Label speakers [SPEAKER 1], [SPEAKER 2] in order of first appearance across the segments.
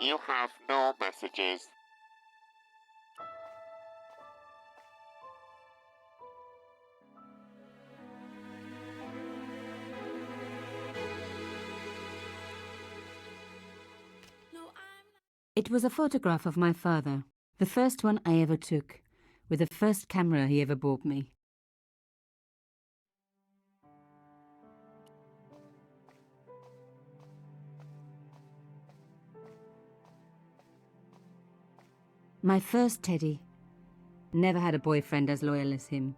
[SPEAKER 1] You have no messages.
[SPEAKER 2] It was a photograph of my father, the first one I ever took, with the first camera he ever bought me. My first Teddy. Never had a boyfriend as loyal as him.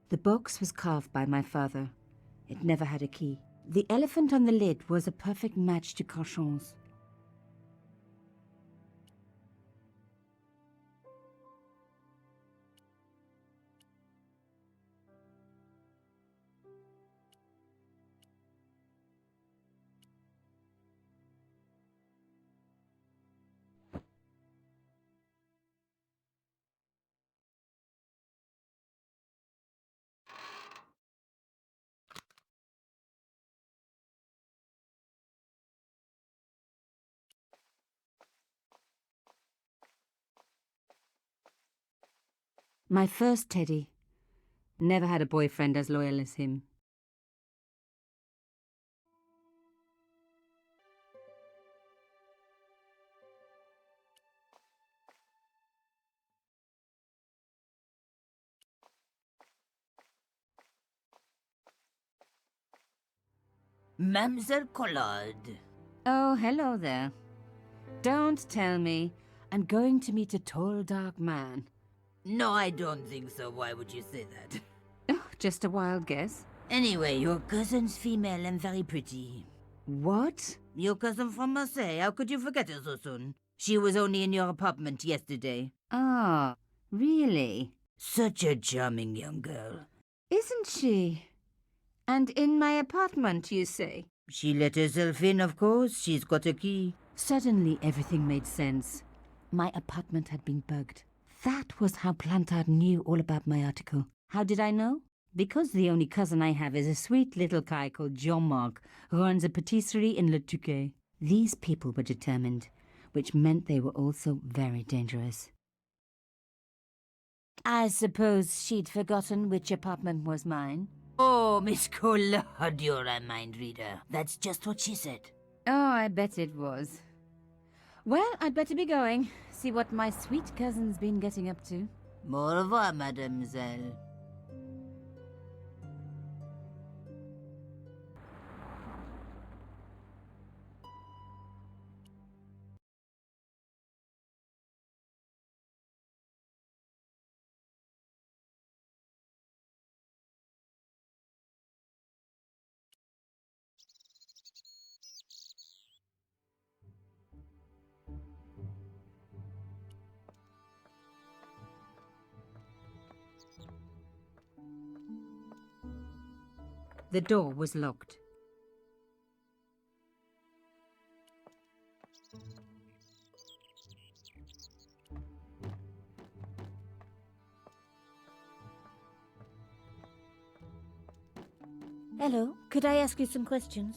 [SPEAKER 2] The box was carved by my father. It never had a key. The elephant on the lid was a perfect match to Cochon's. My first Teddy. Never had a boyfriend as loyal as him.
[SPEAKER 3] Mademoiselle Collard.
[SPEAKER 2] Oh, hello there. Don't tell me. I'm going to meet a tall, dark man.
[SPEAKER 3] No, I don't think so. Why would you say that?
[SPEAKER 2] Oh, just a wild guess.
[SPEAKER 3] Anyway, your cousin's female and very pretty.
[SPEAKER 2] What?
[SPEAKER 3] Your cousin from Marseille. How could you forget her so soon? She was only in your apartment yesterday.
[SPEAKER 2] Ah, really?
[SPEAKER 3] Such a charming young girl.
[SPEAKER 2] Isn't she? And in my apartment, you say?
[SPEAKER 3] She let herself in, of course. She's got a key.
[SPEAKER 2] Suddenly, everything made sense. My apartment had been bugged. That was how Plantard knew all about my article. How did I know? Because the only cousin I have is a sweet little guy called Jean-Marc, who runs a patisserie in Le Touquet. These people were determined, which meant they were also very dangerous. I suppose she'd forgotten which apartment was mine.
[SPEAKER 3] Oh, Miss Collard, you're a mind reader. That's just what she said.
[SPEAKER 2] Oh, I bet it was. Well, I'd better be going. See what my sweet cousin's been getting up to.
[SPEAKER 3] Au revoir, mademoiselle.
[SPEAKER 2] The door was locked.
[SPEAKER 3] Hello, could I ask you some questions?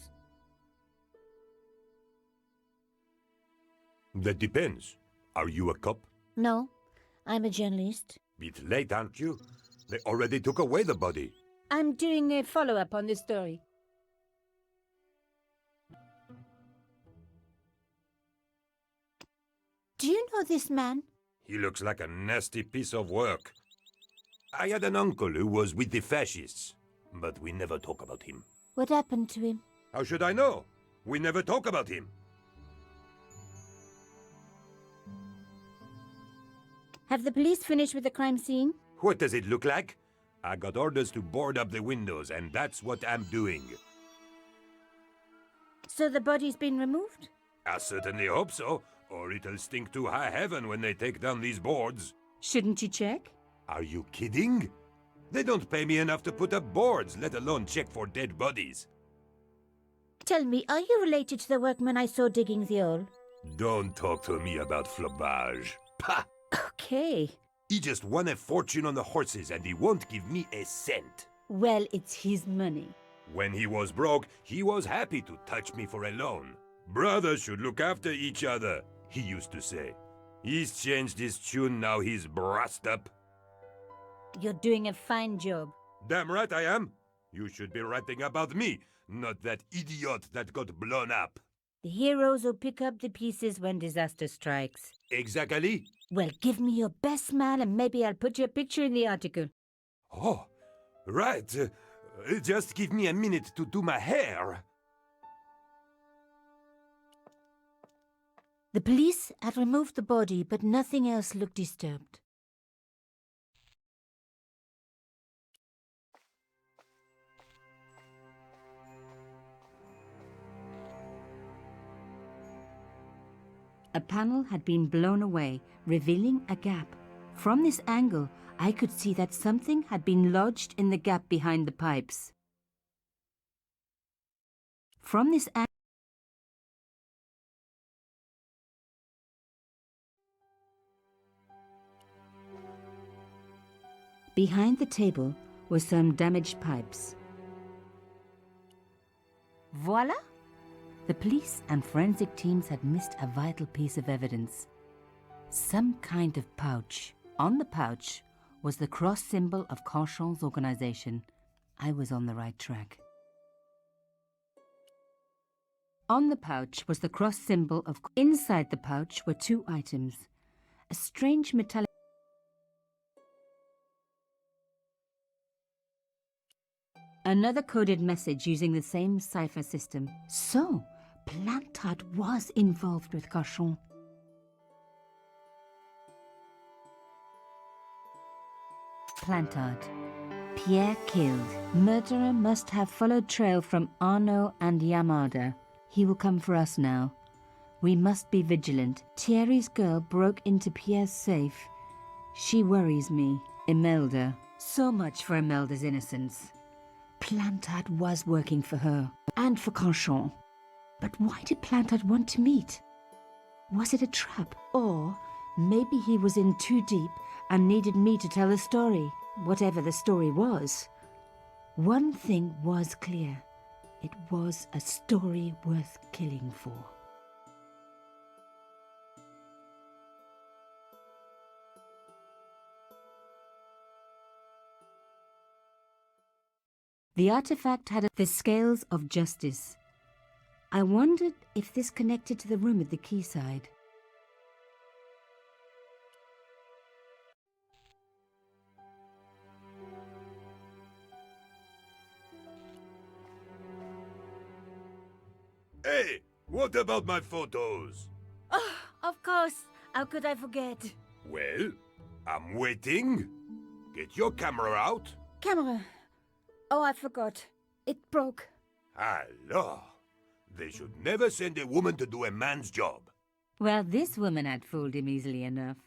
[SPEAKER 4] That depends. Are you a cop?
[SPEAKER 3] No, I'm a journalist.
[SPEAKER 4] Bit late, aren't you? They already took away the body.
[SPEAKER 2] I'm doing a follow-up on this story.
[SPEAKER 3] Do you know this man?
[SPEAKER 4] He looks like a nasty piece of work. I had an uncle who was with the fascists, but we never talk about him.
[SPEAKER 3] What happened to him?
[SPEAKER 4] How should I know? We never talk about him.
[SPEAKER 2] Have the police finished with the crime scene?
[SPEAKER 4] What does it look like? I got orders to board up the windows, and that's what I'm doing.
[SPEAKER 2] So the body's been removed?
[SPEAKER 4] I certainly hope so, or it'll stink to high heaven when they take down these boards.
[SPEAKER 2] Shouldn't you check?
[SPEAKER 4] Are you kidding? They don't pay me enough to put up boards, let alone check for dead bodies.
[SPEAKER 3] Tell me, are you related to the workman I saw digging the hole?
[SPEAKER 4] Don't talk to me about flobage. Pah!
[SPEAKER 3] Okay.
[SPEAKER 4] He just won a fortune on the horses and he won't give me a cent.
[SPEAKER 2] Well, it's his money.
[SPEAKER 4] When he was broke, he was happy to touch me for a loan. Brothers should look after each other, he used to say. He's changed his tune, now he's brassed up.
[SPEAKER 2] You're doing a fine job.
[SPEAKER 4] Damn right I am. You should be writing about me, not that idiot that got blown up.
[SPEAKER 2] The heroes who pick up the pieces when disaster strikes.
[SPEAKER 4] Exactly.
[SPEAKER 2] Well, give me your best smile and maybe I'll put your picture in the article.
[SPEAKER 4] Oh, right. Just give me a minute to do my hair.
[SPEAKER 2] The police had removed the body, but nothing else looked disturbed. A panel had been blown away, revealing a gap. From this angle, I could see that something had been lodged in the gap behind the pipes. From this angle, behind the table were some damaged pipes. Voila! The police and forensic teams had missed a vital piece of evidence. Some kind of pouch. On the pouch was the cross symbol of Carchon's organization. I was on the right track. On the pouch was the cross symbol of... Inside the pouch were two items. A strange metallic... Another coded message using the same cipher system. So, Plantard was involved with Carchon. Plantard. Pierre killed. Murderer must have followed trail from Arnaud and Yamada. He will come for us now. We must be vigilant. Thierry's girl broke into Pierre's safe. She worries me. Imelda. So much for Imelda's innocence. Plantard was working for her, and for Carchon. But why did Plantard want to meet? Was it a trap? Or maybe he was in too deep and needed me to tell the story, whatever the story was. One thing was clear. It was a story worth killing for. The artifact had the scales of justice. I wondered if this connected to the room at the quayside.
[SPEAKER 4] Hey, what about my photos?
[SPEAKER 2] Oh, of course. How could I forget?
[SPEAKER 4] Well, I'm waiting. Get your camera out.
[SPEAKER 2] Camera. Oh, I forgot. It broke.
[SPEAKER 4] Alors, they should never send a woman to do a man's job.
[SPEAKER 2] Well, this woman had fooled him easily enough.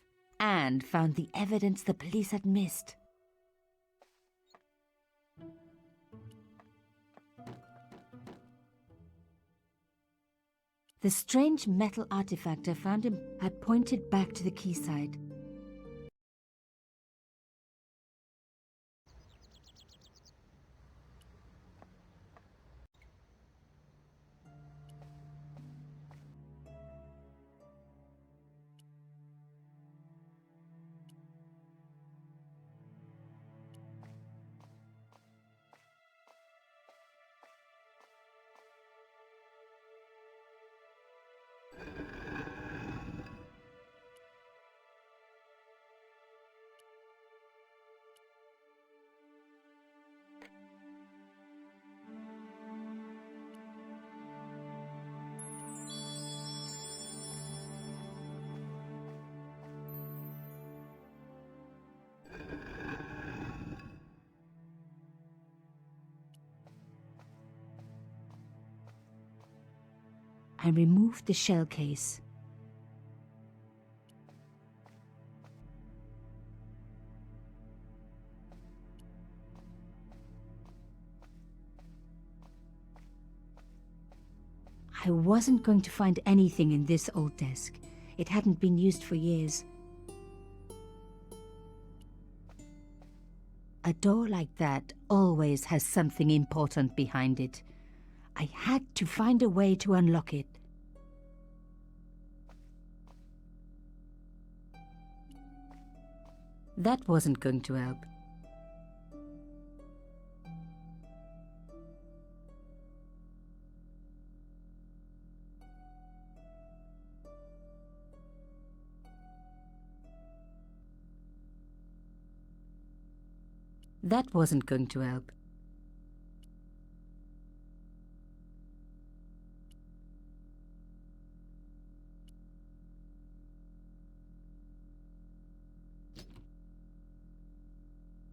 [SPEAKER 2] And found the evidence the police had missed. The strange metal artifact I found him had pointed back to the quayside. I removed the shell case. I wasn't going to find anything in this old desk. It hadn't been used for years. A door like that always has something important behind it. I had to find a way to unlock it. That wasn't going to help. That wasn't going to help.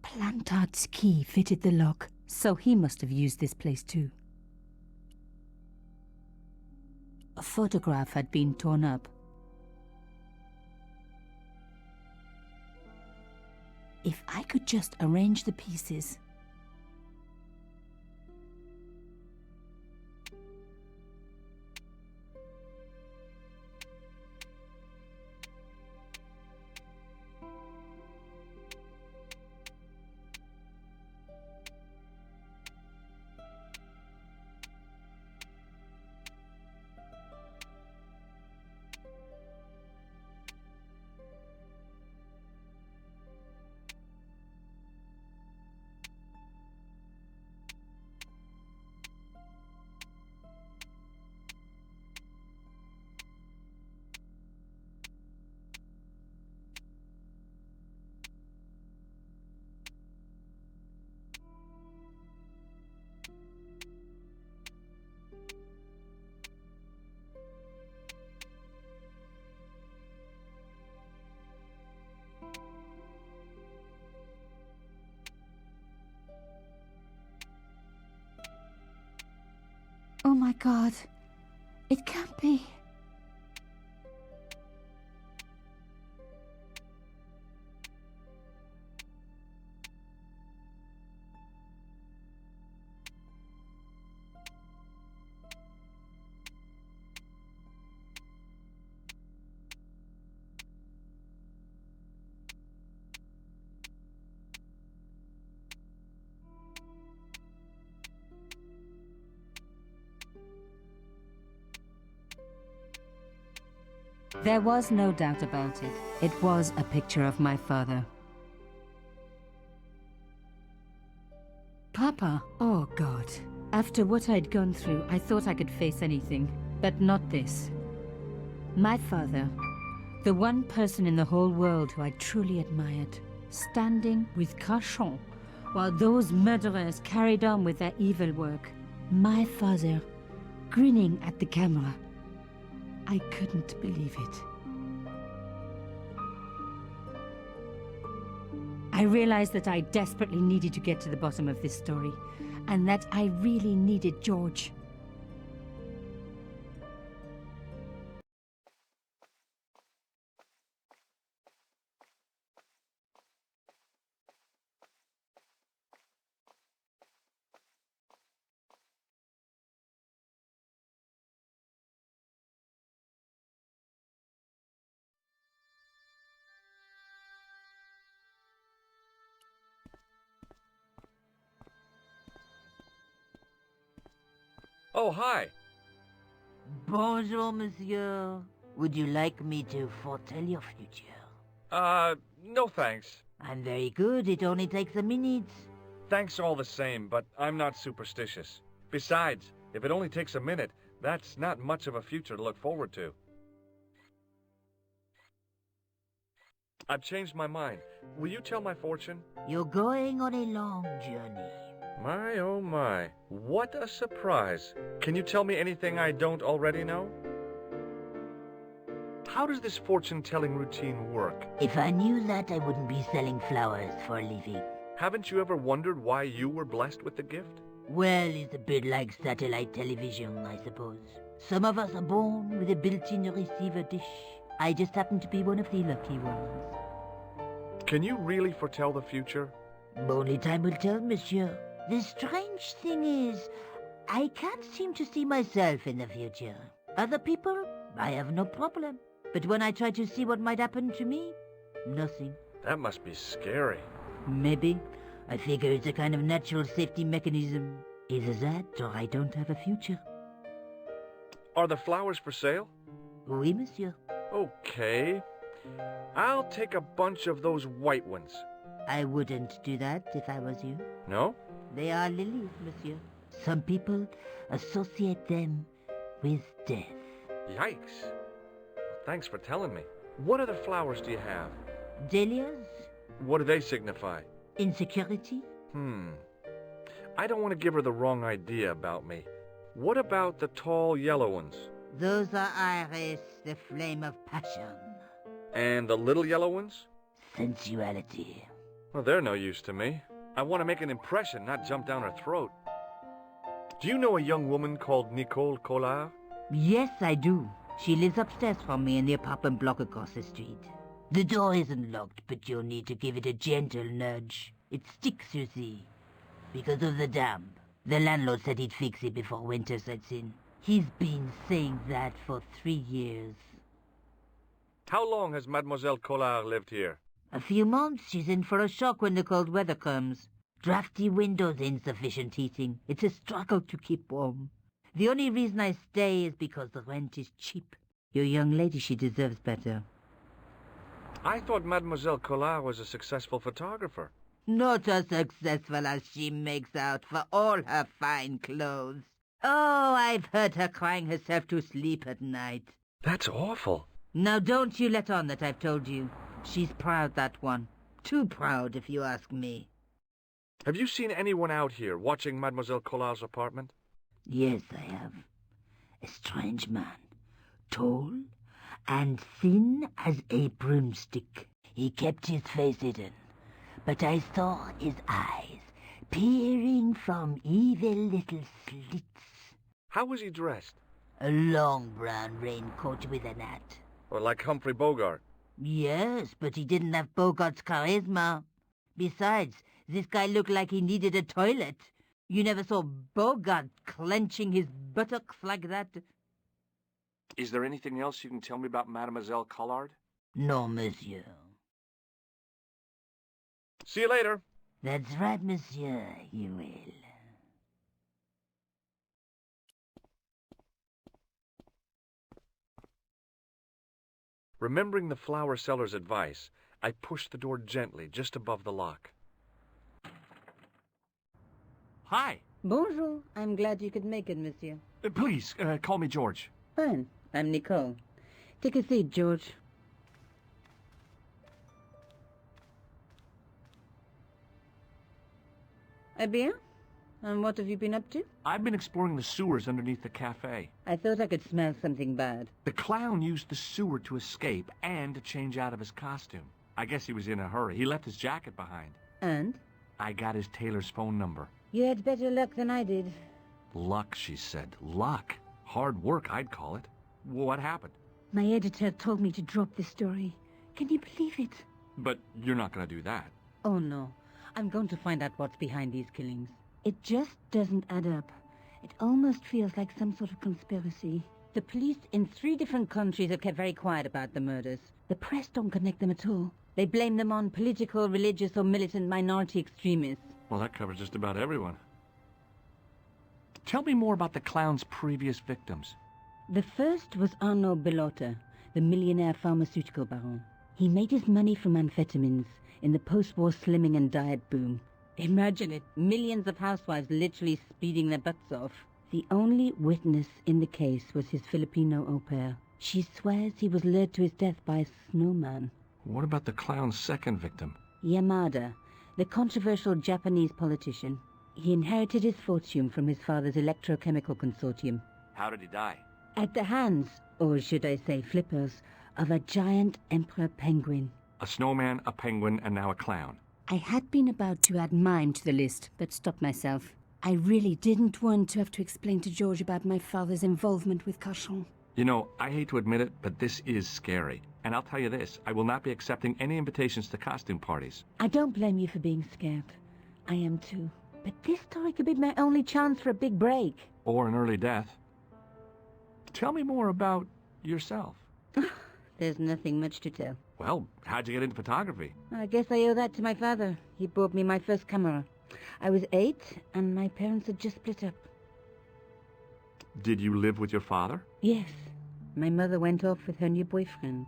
[SPEAKER 2] Plantard's key fitted the lock, so he must have used this place too. A photograph had been torn up. If I could just arrange the pieces. Oh my God, it can't be. There was no doubt about it. It was a picture of my father. Papa? Oh God. After what I'd gone through, I thought I could face anything, but not this. My father, the one person in the whole world who I truly admired, standing with Cachon while those murderers carried on with their evil work. My father, grinning at the camera. I couldn't believe it. I realized that I desperately needed to get to the bottom of this story, and that I really needed George.
[SPEAKER 5] Oh, hi.
[SPEAKER 3] Bonjour, monsieur. Would you like me to foretell your future?
[SPEAKER 5] No thanks.
[SPEAKER 3] I'm very good. It only takes a minute.
[SPEAKER 5] Thanks all the same, but I'm not superstitious. Besides, if it only takes a minute, that's not much of a future to look forward to. I've changed my mind. Will you tell my fortune?
[SPEAKER 3] You're going on a long journey.
[SPEAKER 5] My, oh my. What a surprise. Can you tell me anything I don't already know? How does this fortune-telling routine work?
[SPEAKER 3] If I knew that, I wouldn't be selling flowers for a living.
[SPEAKER 5] Haven't you ever wondered why you were blessed with the gift?
[SPEAKER 3] Well, it's a bit like satellite television, I suppose. Some of us are born with a built-in receiver dish. I just happen to be one of the lucky ones.
[SPEAKER 5] Can you really foretell the future?
[SPEAKER 3] Only time will tell, monsieur. The strange thing is, I can't seem to see myself in the future. Other people, I have no problem. But when I try to see what might happen to me, nothing.
[SPEAKER 5] That must be scary.
[SPEAKER 3] Maybe. I figure it's a kind of natural safety mechanism. Either that, or I don't have a future.
[SPEAKER 5] Are the flowers for sale?
[SPEAKER 3] Oui, monsieur.
[SPEAKER 5] Okay. I'll take a bunch of those white ones.
[SPEAKER 3] I wouldn't do that if I was you.
[SPEAKER 5] No?
[SPEAKER 3] They are lilies, monsieur. Some people associate them with death.
[SPEAKER 5] Yikes. Well, thanks for telling me. What other flowers do you have?
[SPEAKER 3] Dahlias?
[SPEAKER 5] What do they signify?
[SPEAKER 3] Insecurity?
[SPEAKER 5] I don't want to give her the wrong idea about me. What about the tall yellow ones?
[SPEAKER 3] Those are iris, the flame of passion.
[SPEAKER 5] And the little yellow ones?
[SPEAKER 3] Sensuality.
[SPEAKER 5] Well, they're no use to me. I want to make an impression, not jump down her throat. Do you know a young woman called Nicole Collard?
[SPEAKER 3] Yes, I do. She lives upstairs from me in the apartment block across the street. The door isn't locked, but you'll need to give it a gentle nudge. It sticks, you see, because of the damp. The landlord said he'd fix it before winter sets in. He's been saying that for 3 years.
[SPEAKER 5] How long has Mademoiselle Collard lived here?
[SPEAKER 3] A few months. She's in for a shock when the cold weather comes. Drafty windows, insufficient heating. It's a struggle to keep warm. The only reason I stay is because the rent is cheap. Your young lady, she deserves better.
[SPEAKER 5] I thought Mademoiselle Collard was a successful photographer.
[SPEAKER 3] Not as successful as she makes out for all her fine clothes. Oh, I've heard her crying herself to sleep at night.
[SPEAKER 5] That's awful.
[SPEAKER 3] Now don't you let on that I've told you. She's proud, that one. Too proud, if you ask me.
[SPEAKER 5] Have you seen anyone out here watching Mademoiselle Collard's apartment?
[SPEAKER 3] Yes, I have. A strange man. Tall and thin as a broomstick. He kept his face hidden, but I saw his eyes peering from evil little slits.
[SPEAKER 5] How was he dressed?
[SPEAKER 3] A long brown raincoat with a hat.
[SPEAKER 5] Or like Humphrey Bogart?
[SPEAKER 3] Yes, but he didn't have Bogart's charisma. Besides, this guy looked like he needed a toilet. You never saw Bogart clenching his buttocks like that.
[SPEAKER 5] Is there anything else you can tell me about Mademoiselle Collard?
[SPEAKER 3] No, monsieur.
[SPEAKER 5] See you later.
[SPEAKER 3] That's right, monsieur, you will.
[SPEAKER 5] Remembering the flower seller's advice, I pushed the door gently just above the lock.
[SPEAKER 6] Hi.
[SPEAKER 2] Bonjour. I'm glad you could make it, monsieur.
[SPEAKER 6] Please, call me George.
[SPEAKER 2] Fine. I'm Nicole. Take a seat, George. Eh bien? And what have you been up to?
[SPEAKER 6] I've been exploring the sewers underneath the cafe.
[SPEAKER 2] I thought I could smell something bad.
[SPEAKER 6] The clown used the sewer to escape and to change out of his costume. I guess he was in a hurry. He left his jacket behind.
[SPEAKER 2] And?
[SPEAKER 6] I got his tailor's phone number.
[SPEAKER 2] You had better luck than I did.
[SPEAKER 6] Luck, she said. Luck. Hard work, I'd call it. What happened?
[SPEAKER 2] My editor told me to drop this story. Can you believe it?
[SPEAKER 6] But you're not going to do that.
[SPEAKER 2] Oh, no. I'm going to find out what's behind these killings. It just doesn't add up. It almost feels like some sort of conspiracy. The police in 3 different countries have kept very quiet about the murders. The press don't connect them at all. They blame them on political, religious, or militant minority extremists.
[SPEAKER 6] Well, that covers just about everyone. Tell me more about the clown's previous victims.
[SPEAKER 2] The first was Arnaud Bellotta, the millionaire pharmaceutical baron. He made his money from amphetamines in the post-war slimming and diet boom. Imagine it, millions of housewives literally speeding their butts off. The only witness in the case was his Filipino au pair. She swears he was lured to his death by a snowman.
[SPEAKER 6] What about the clown's second victim?
[SPEAKER 2] Yamada, the controversial Japanese politician. He inherited his fortune from his father's electrochemical consortium.
[SPEAKER 6] How did he die?
[SPEAKER 2] At the hands, or should I say flippers, of a giant emperor penguin.
[SPEAKER 6] A snowman, a penguin, and now a clown.
[SPEAKER 2] I had been about to add mime to the list, but stopped myself. I really didn't want to have to explain to George about my father's involvement with Cachon.
[SPEAKER 6] You know, I hate to admit it, but this is scary. And I'll tell you this, I will not be accepting any invitations to costume parties.
[SPEAKER 2] I don't blame you for being scared. I am too.
[SPEAKER 3] But this story could be my only chance for a big break.
[SPEAKER 6] Or an early death. Tell me more about yourself.
[SPEAKER 3] There's nothing much to tell.
[SPEAKER 6] Well, how'd you get into photography?
[SPEAKER 3] I guess I owe that to my father. He bought me my first camera. I was 8, and my parents had just split up.
[SPEAKER 6] Did you live with your father?
[SPEAKER 3] Yes. My mother went off with her new boyfriend.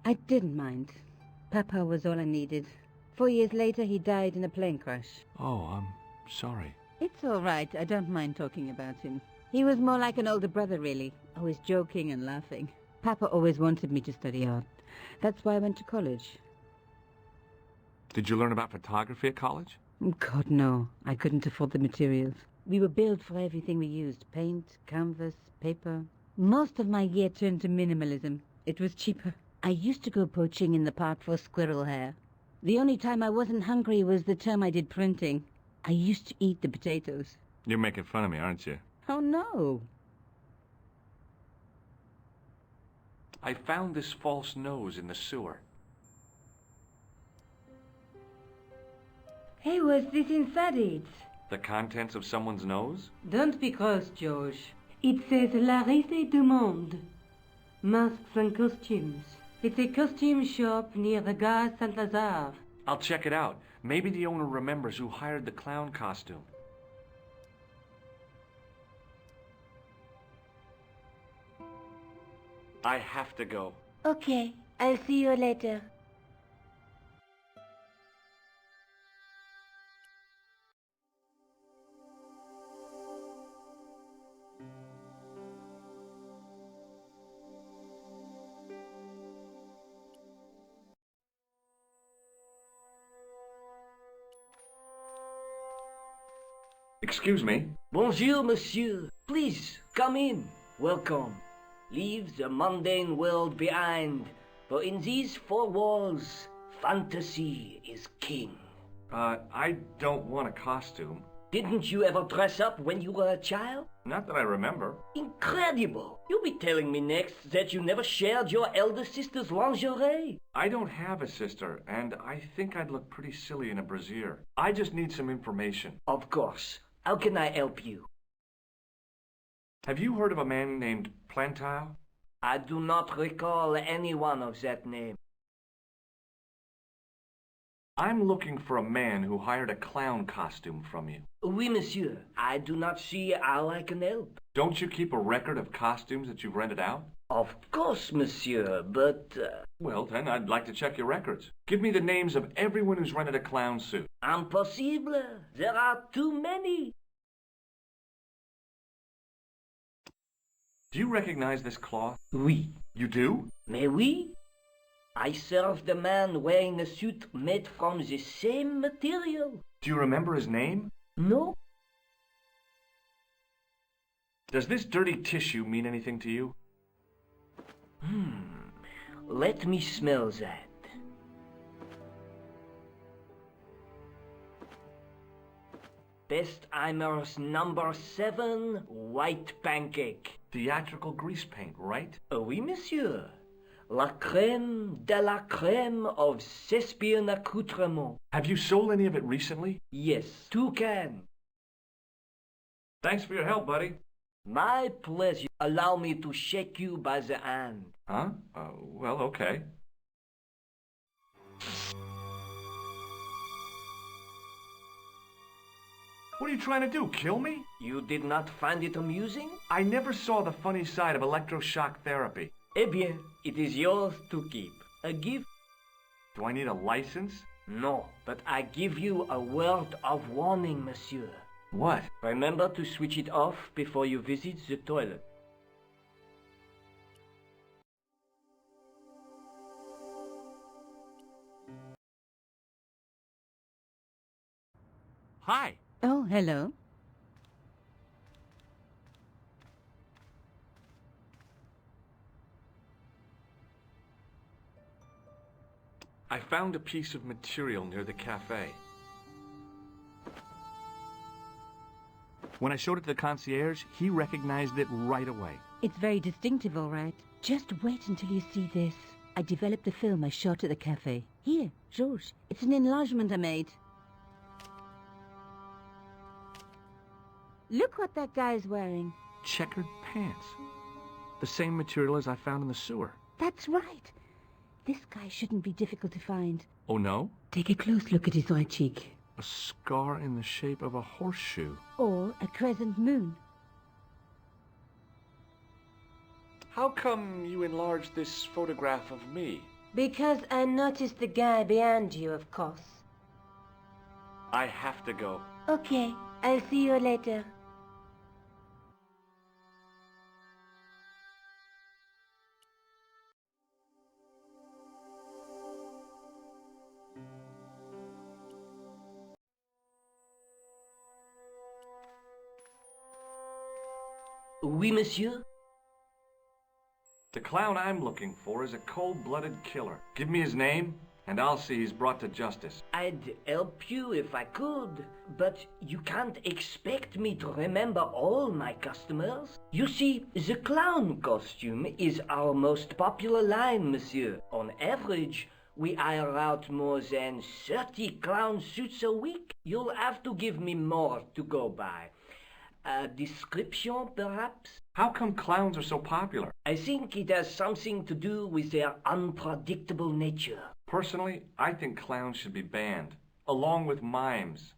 [SPEAKER 3] I didn't mind. Papa was all I needed. 4 years later, he died in a plane crash.
[SPEAKER 6] Oh, I'm sorry.
[SPEAKER 3] It's all right. I don't mind talking about him. He was more like an older brother, really. Always joking and laughing. Papa always wanted me to study art. That's why I went to college.
[SPEAKER 6] Did you learn about photography at college?
[SPEAKER 3] God, no. I couldn't afford the materials. We were billed for everything we used. Paint, canvas, paper. Most of my year turned to minimalism. It was cheaper. I used to go poaching in the park for squirrel hair. The only time I wasn't hungry was the term I did printing. I used to eat the potatoes.
[SPEAKER 6] You're making fun of me, aren't you?
[SPEAKER 3] Oh, no.
[SPEAKER 6] I found this false nose in the sewer.
[SPEAKER 3] Hey, what's this inside it?
[SPEAKER 6] The contents of someone's nose?
[SPEAKER 3] Don't be cross, George. It says La Risée du Monde. Masks and costumes. It's a costume shop near the Gare Saint-Lazare.
[SPEAKER 6] I'll check it out. Maybe the owner remembers who hired the clown costume. I have to go.
[SPEAKER 3] Okay, I'll see you later.
[SPEAKER 6] Excuse me?
[SPEAKER 7] Bonjour, monsieur. Please, come in. Welcome. Leave the mundane world behind, for in these four walls, fantasy is king.
[SPEAKER 6] I don't want a costume.
[SPEAKER 7] Didn't you ever dress up when you were a child?
[SPEAKER 6] Not that I remember.
[SPEAKER 7] Incredible! You'll be telling me next that you never shared your elder sister's lingerie.
[SPEAKER 6] I don't have a sister, and I think I'd look pretty silly in a brassiere. I just need some information.
[SPEAKER 7] Of course. How can I help you?
[SPEAKER 6] Have you heard of a man named Plantile?
[SPEAKER 7] I do not recall anyone of that name.
[SPEAKER 6] I'm looking for a man who hired a clown costume from you.
[SPEAKER 7] Oui, monsieur. I do not see how I can help.
[SPEAKER 6] Don't you keep a record of costumes that you've rented out?
[SPEAKER 7] Of course, monsieur, but...
[SPEAKER 6] Well, then, I'd like to check your records. Give me the names of everyone who's rented a clown suit.
[SPEAKER 7] Impossible. There are too many.
[SPEAKER 6] Do you recognize this cloth?
[SPEAKER 7] Oui.
[SPEAKER 6] You do?
[SPEAKER 7] Mais oui. I served a man wearing a suit made from the same material.
[SPEAKER 6] Do you remember his name?
[SPEAKER 7] No?
[SPEAKER 6] Does this dirty tissue mean anything to you?
[SPEAKER 7] Let me smell that. Bestheimer's number 7 white pancake.
[SPEAKER 6] Theatrical grease paint, right?
[SPEAKER 7] Oui, monsieur. La crème de la crème of Thespian accoutrement.
[SPEAKER 6] Have you sold any of it recently?
[SPEAKER 7] Yes, 2 cans.
[SPEAKER 6] Thanks for your help, buddy.
[SPEAKER 7] My pleasure. Allow me to shake you by the hand.
[SPEAKER 6] Huh? Well, okay. What are you trying to do, kill me?
[SPEAKER 7] You did not find it amusing?
[SPEAKER 6] I never saw the funny side of electroshock therapy.
[SPEAKER 7] Eh bien, it is yours to keep. A gift?
[SPEAKER 6] Do I need a license?
[SPEAKER 7] No, but I give you a word of warning, monsieur.
[SPEAKER 6] What?
[SPEAKER 7] Remember to switch it off before you visit the toilet.
[SPEAKER 6] Hi.
[SPEAKER 3] Oh, hello.
[SPEAKER 6] I found a piece of material near the cafe. When I showed it to the concierge, he recognized it right away.
[SPEAKER 3] It's very distinctive, all right. Just wait until you see this. I developed the film I shot at the cafe. Here, George. It's an enlargement I made.
[SPEAKER 2] Look what that guy's wearing.
[SPEAKER 6] Checkered pants. The same material as I found in the sewer.
[SPEAKER 2] That's right. This guy shouldn't be difficult to find.
[SPEAKER 6] Oh, no?
[SPEAKER 2] Take a close look at his right cheek.
[SPEAKER 6] A scar in the shape of a horseshoe.
[SPEAKER 2] Or a crescent moon.
[SPEAKER 5] How come you enlarged this photograph of me?
[SPEAKER 2] Because I noticed the guy behind you, of course.
[SPEAKER 5] I have to go.
[SPEAKER 2] Okay, I'll see you later.
[SPEAKER 7] Oui, monsieur?
[SPEAKER 5] The clown I'm looking for is a cold-blooded killer. Give me his name, and I'll see he's brought to justice.
[SPEAKER 7] I'd help you if I could, but you can't expect me to remember all my customers. You see, the clown costume is our most popular line, monsieur. On average, we hire out more than 30 clown suits a week. You'll have to give me more to go by. A description, perhaps?
[SPEAKER 5] How come clowns are so popular?
[SPEAKER 7] I think it has something to do with their unpredictable nature.
[SPEAKER 5] Personally, I think clowns should be banned, along with mimes.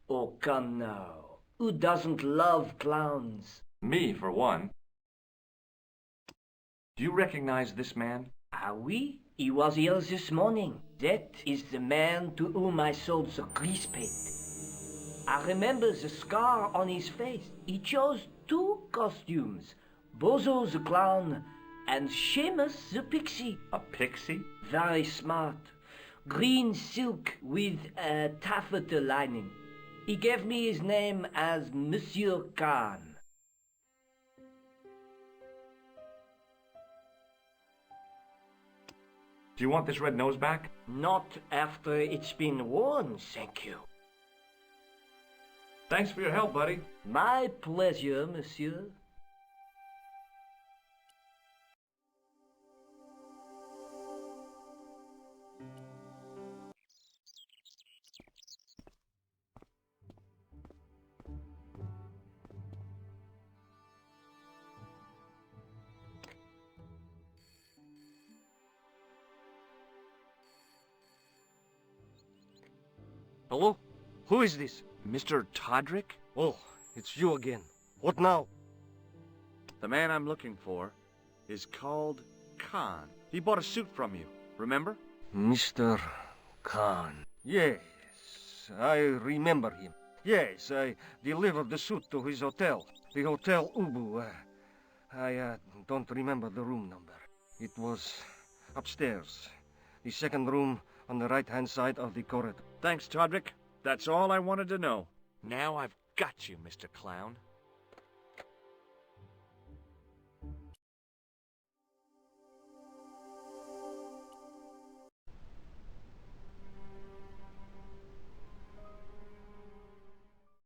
[SPEAKER 7] Oh, come now. Who doesn't love clowns?
[SPEAKER 5] Me, for one. Do you recognize this man?
[SPEAKER 7] Ah oui? He was here this morning. That is the man to whom I sold the grease paint. I remember the scar on his face. He chose 2 costumes. Bozo the clown and Seamus the pixie.
[SPEAKER 5] A pixie?
[SPEAKER 7] Very smart. Green silk with a taffeta lining. He gave me his name as Monsieur Khan.
[SPEAKER 5] Do you want this red nose back?
[SPEAKER 7] Not after it's been worn, thank you.
[SPEAKER 5] Thanks for your help, buddy.
[SPEAKER 7] My pleasure, monsieur.
[SPEAKER 8] Hello? Who is this?
[SPEAKER 6] Mr. Todrick?
[SPEAKER 8] Oh, it's you again. What now?
[SPEAKER 6] The man I'm looking for is called Khan. He bought a suit from you, remember?
[SPEAKER 8] Mr. Khan. Yes, I remember him. Yes, I delivered the suit to his hotel. The Hotel Ubu. I don't remember the room number. It was upstairs. The second room on the right-hand side of the corridor.
[SPEAKER 6] Thanks, Todrick. That's all I wanted to know. Now I've got you, Mr. Clown.